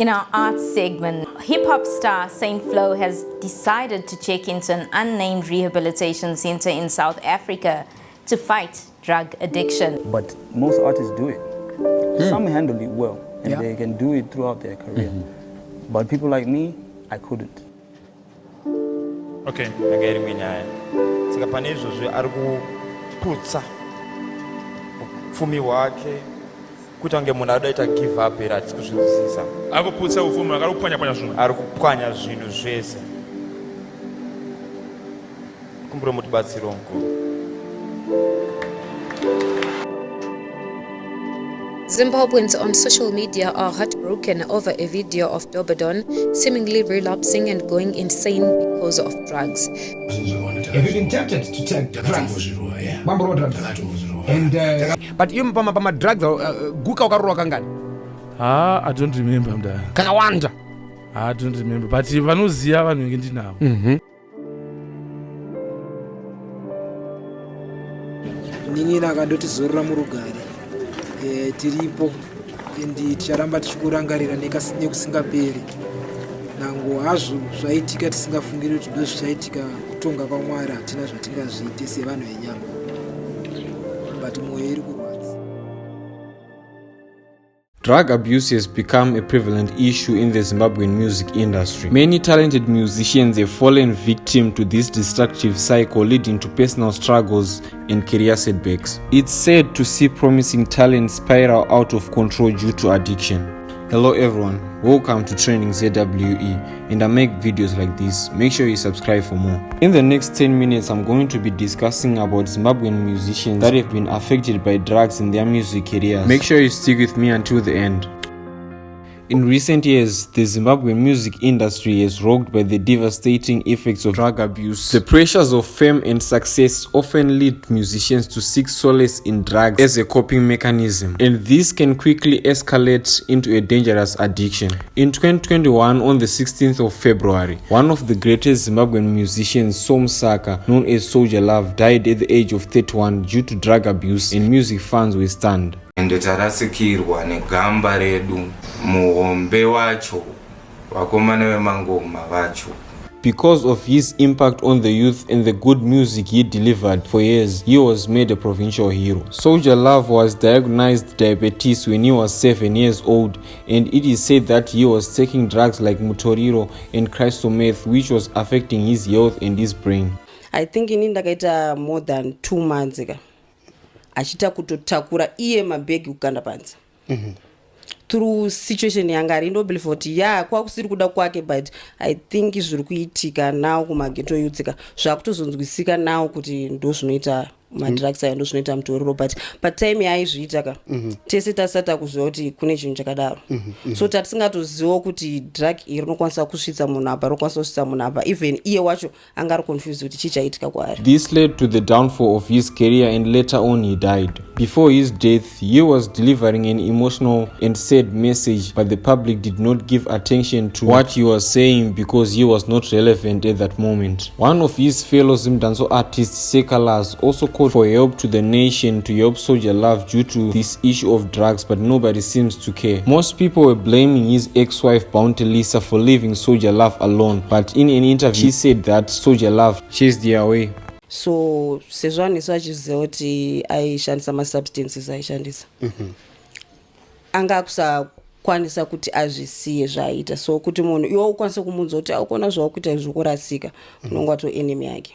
In our arts segment, hip-hop star Saint Flo has decided to check into an unnamed rehabilitation center in South Africa to fight drug addiction. But most artists do it. Some handle it well, and they can do it throughout their career. But people like me, I couldn't. Okay. Sika pane izvozvo ari kuputsa upfumi hwake kuti ange munhu adoita give up here hatisi kuzvinzwisisa. Akuputsa upfumi ari kupwanya zvinhu. Ari kupwanya zvinhu zvese. Kumbure mutibatsiro mukuru. Zimbabweans on social media are heartbroken over a video of Dobadon seemingly relapsing and going insane because of drugs. Have you been tempted to take drugs? And but you pama drugs guka ukaroa kangani? I don't remember mda. Kakawanda. I don't remember, but vanoziva vanhu vengi ndinavo. Nini nakandoti zorora murugare. Tiripo ndi ticharamba tichikurangarira nekusingaperi. Nango hazvo zvaitika tisingafungiri kuti ndozvichaitika kutonga kwaMwari hatina zvatingazviite sevanhu venyama. But mwoyo iri kurwadza. Drug abuse has become a prevalent issue in the Zimbabwean music industry. Many talented musicians have fallen victim to this destructive cycle, leading to personal struggles and career setbacks. It's sad to see promising talent spiral out of control due to addiction. Hello everyone, welcome to Training ZWE, and I make videos like this. Make sure you subscribe for more. In the next 10 minutes, I'm going to be discussing about Zimbabwean musicians that have been affected by drugs in their music careers. Make sure you stick with me until the end. In recent years, the Zimbabwean music industry is rocked by the devastating effects of drug abuse. The pressures of fame and success often lead musicians to seek solace in drugs as a coping mechanism, and this can quickly escalate into a dangerous addiction. In 2021, on the 16th of February, one of the greatest Zimbabwean musicians, Som Saka, known as Soldier Love, died at the age of 31 due to drug abuse, and music fans were stunned. Ende tarasikirwa negamba redu muhombe wacho vakomana vemangoma vacho. Because of his impact on the youth and the good music he delivered for years, he was made a provincial hero. Soldier Love was diagnosed diabetes when he was 7 years old, and it is said that he was taking drugs like Mutoriro and crystal meth, which was affecting his health and his brain. I think in ndakaita more than 2 months ago. Achita kutotakura iye mabhegi kukanda panze. Through situation yanga I don't believe kuti kwakusiri kuda kwake, but I think zviri kuitika now kumageto youthika zvakutozonzwisika now kuti ndo zvinoita madrugs aya ndo zvinoita Mutoriro, but time yaizviita tese tasata kuziva kuti kune chinhu chakadaro. So tatisingatoziva kuti drug iri rinokwanisa kusvitsa munhu apa, rinokwanisa kusvitsa munhu apa, even iye wacho anga ari confused kuti chichaitika kwaari. This led to the downfall of his career, and later on he died. Before his death, he was delivering an emotional and sad message, but the public did not give attention to what he was saying because he was not relevant at that moment. One of his fellow Zimdanso artists, Sekalas, also called for help to the nation to help Soldier Love due to this issue of drugs, but nobody seems to care. Most people were blaming his ex-wife Bounty Lisa for leaving Soldier Love alone, but in an interview she said that Soldier Love chased her away. So sezvanisa achiziva kuti aishandisa masubstances aishandisa anga kusakwanisa kuti azvisiye zvaiita, so kuti munhu iwe ukwanise kumunza kuti aukona zvakuita zvokurasika unonga to enemy yake.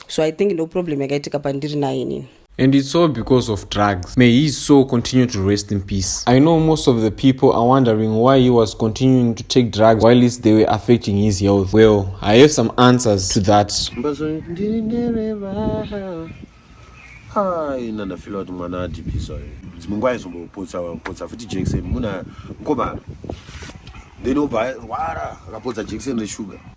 So I think no problem yakaitika pandiri naye inini. And it's all because of drugs. May his soul continue to rest in peace. I know most of the people are wondering why he was continuing to take drugs while they were affecting his health. Well, I have some answers to that.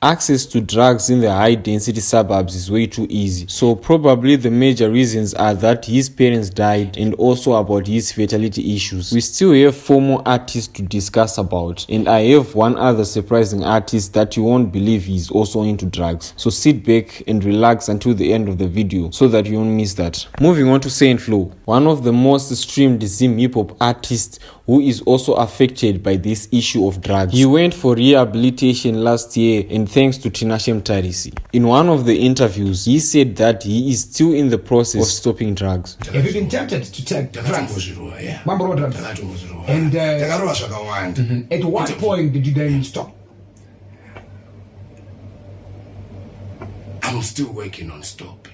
Access to drugs in the high density suburbs is way too easy. So probably the major reasons are that his parents died and also about his fertility issues. We still have 4 more artists to discuss about, and I have one other surprising artist that you won't believe he's also into drugs. So sit back and relax until the end of the video so that you won't miss that. Moving on to Saint Flo, one of the most streamed Zim hip hop artists who is also affected by this issue of drugs. He went for rehabilitation last year, and thanks to Tinashe Mtarisi. In one of the interviews, he said that he is still in the process of stopping drugs. Have you been tempted to take drugs? And at what point did you then stop? I'm still working on stopping.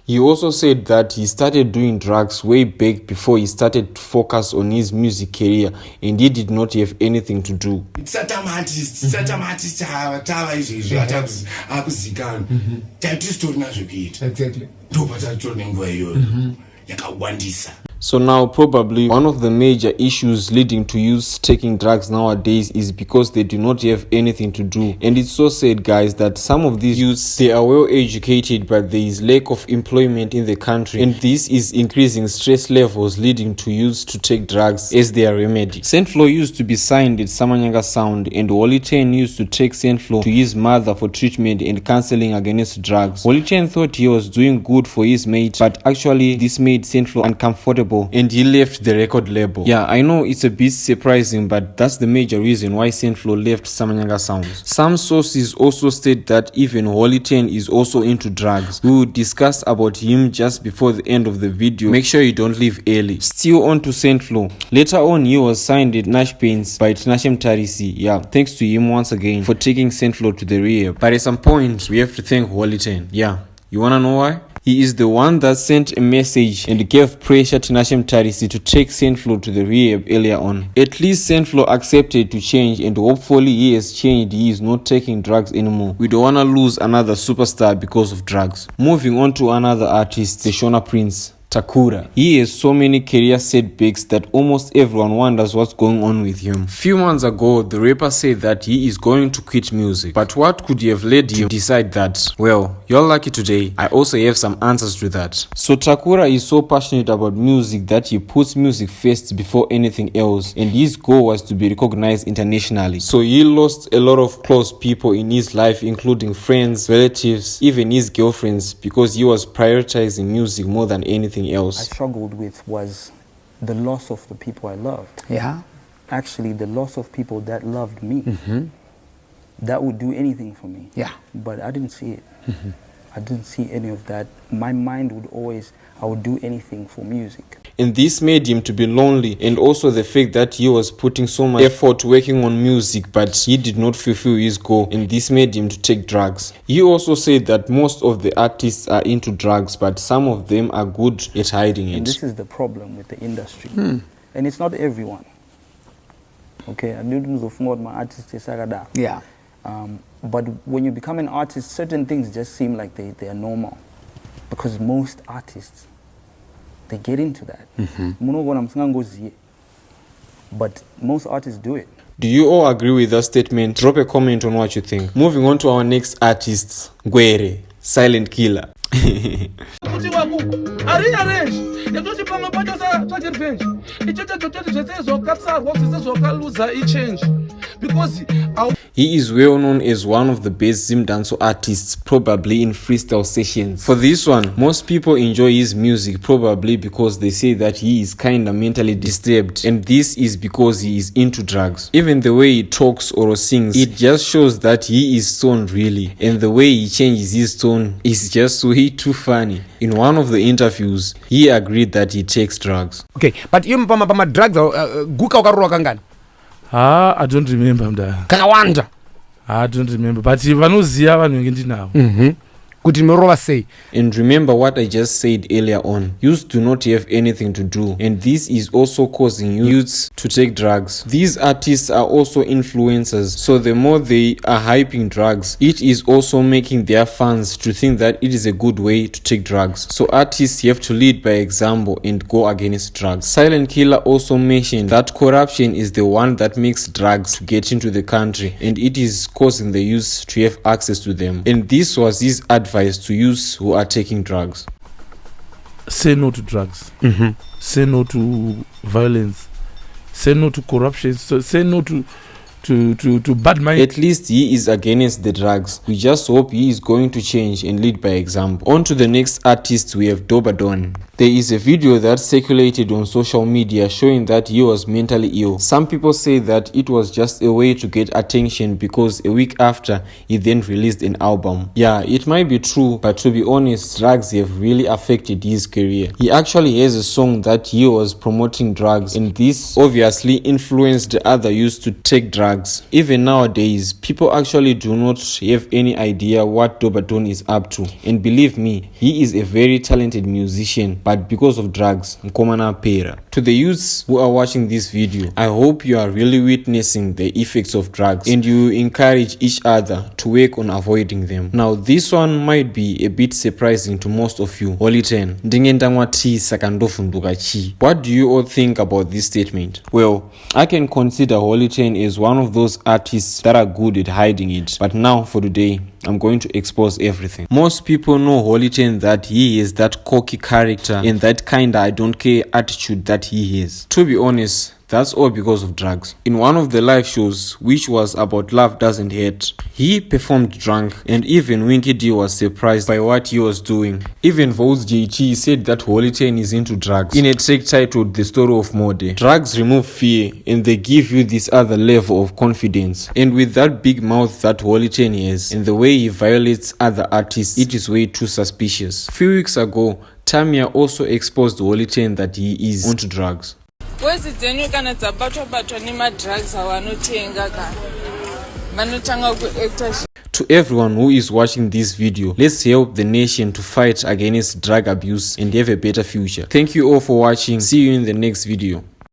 He also said that he started doing drugs way back before he started to focus on his music career, and he did not have anything to do. Certain artists tava izvezvi akuzikana tatitori nazvo kuita ndopatatori nenguva iyoyo yakawandisa. So now probably one of the major issues leading to youth taking drugs nowadays is because they do not have anything to do. And it's so sad, guys, that some of these youths, they are well educated, but there is lack of employment in the country, and this is increasing stress levels leading to youths to take drugs as their remedy. Saint Flo used to be signed at Samanyanga Sound, and Holy Ten used to take Saint Flo to his mother for treatment and counseling against drugs. Holy Ten thought he was doing good for his mate, but actually this made Saint Flo uncomfortable, and he left the record label. Yeah, I know it's a bit surprising, but that's the major reason why Saint Flo left Samanyanga Sounds. Some sources also state that even Holy Ten is also into drugs. We will discuss about him just before the end of the video. Make sure you don't leave early. Still on to Saint Flo. Later on, he was signed at Nash Paints by Tinashe Mtarisi. Yeah, thanks to him once again for taking Saint Flo to the rehab. But at some point, we have to thank Holy Ten. Yeah, you wanna know why? He is the one that sent a message and gave pressure to Tinashe Mtarisi to take Saint Flo to the rehab earlier on. At least Saint Flo accepted to change, and hopefully he has changed. He is not taking drugs anymore. We don't want to lose another superstar because of drugs. Moving on to another artist, the Shona Prince. Takura. He has so many career setbacks that almost everyone wonders what's going on with him. Few months ago, the rapper said that he is going to quit music. But what could have led him to decide that? Well, you're lucky today. I also have some answers to that. So Takura is so passionate about music that he puts music first before anything else, and his goal was to be recognized internationally. So he lost a lot of close people in his life, including friends, relatives, even his girlfriends, because he was prioritizing music more than anything else. I struggled with was the loss of the people I loved. Yeah. Actually, the loss of people that loved me. That would do anything for me. Yeah. But I didn't see it. I didn't see any of that. My mind would always, I would do anything for music. And this made him to be lonely, and also the fact that he was putting so much effort working on music, but he did not fulfill his goal, and this made him to take drugs. He also said that most of the artists are into drugs, but some of them are good at hiding it. And this is the problem with the industry. And it's not everyone. Okay, I didn't know what my artist is. Yeah. But when you become an artist, certain things just seem like they are normal. Because most artists, they get into that. But most artists do it. Do you all agree with that statement? Drop a comment on what you think. Moving on to our next artist, Gwere, Silent Killer. He is well known as one of the best Zimdanso artists, probably in freestyle sessions. For this one, most people enjoy his music probably because they say that he is kinda mentally disturbed, and this is because he is into drugs. Even the way he talks or sings, it just shows that he is stoned really, and the way he changes his tone is just way too funny. In one of the interviews, he agreed that he takes drugs. Okay, but you pama drugs guka ukarura kangani? I don't remember mda. Kakawanda. I don't remember, but vanoziya vanhu vengi ndinavo. Kuti merova sei. And remember what I just said earlier on. Youths do not have anything to do, and this is also causing youths to take drugs. These artists are also influencers, so the more they are hyping drugs, it is also making their fans to think that it is a good way to take drugs. So artists have to lead by example and go against drugs. Silent Killer also mentioned that corruption is the one that makes drugs to get into the country, and it is causing the youths to have access to them. And this was his advice to youths who are taking drugs. Say no to drugs. Say no to violence. Say no to corruption. So say no to bad mind. At least he is against the drugs. We just hope he is going to change and lead by example. On to the next artist, we have Dobadon. There is a video that circulated on social media showing that he was mentally ill. Some people say that it was just a way to get attention because a week after, he then released an album. Yeah, it might be true, but to be honest, drugs have really affected his career. He actually has a song that he was promoting drugs, and this obviously influenced the other youths to take drugs. Even nowadays, people actually do not have any idea what Dobadon is up to. And believe me, he is a very talented musician, but because of drugs, Nkomana Pera. To the youths who are watching this video, I hope you are really witnessing the effects of drugs and you encourage each other to work on avoiding them. Now, this one might be a bit surprising to most of you. What do you all think about this statement? Well, I can consider Holy 10 as one of those artists that are good at hiding it. But now for today, I'm going to expose everything. Most people know Holy 10 that he is that cocky character and that kinda I don't care attitude that he has. To be honest, that's all because of drugs. In one of the live shows, which was about Love Doesn't Hurt, he performed drunk, and even Winky D was surprised by what he was doing. Even Voz JT said that Holy 10 is into drugs in a track titled The Story of Mode. Drugs remove fear and they give you this other level of confidence. And with that big mouth that Holy 10 has and the way he violates other artists, it is way too suspicious. Few weeks ago, Tamia also exposed Holy 10 that he is onto drugs. Wezi dzenyu kana dzabatwa nemadrugs awanotenga kana vanotanga kuacta. To everyone who is watching this video, let's help the nation to fight against drug abuse and have a better future. Thank you all for watching. See you in the next video.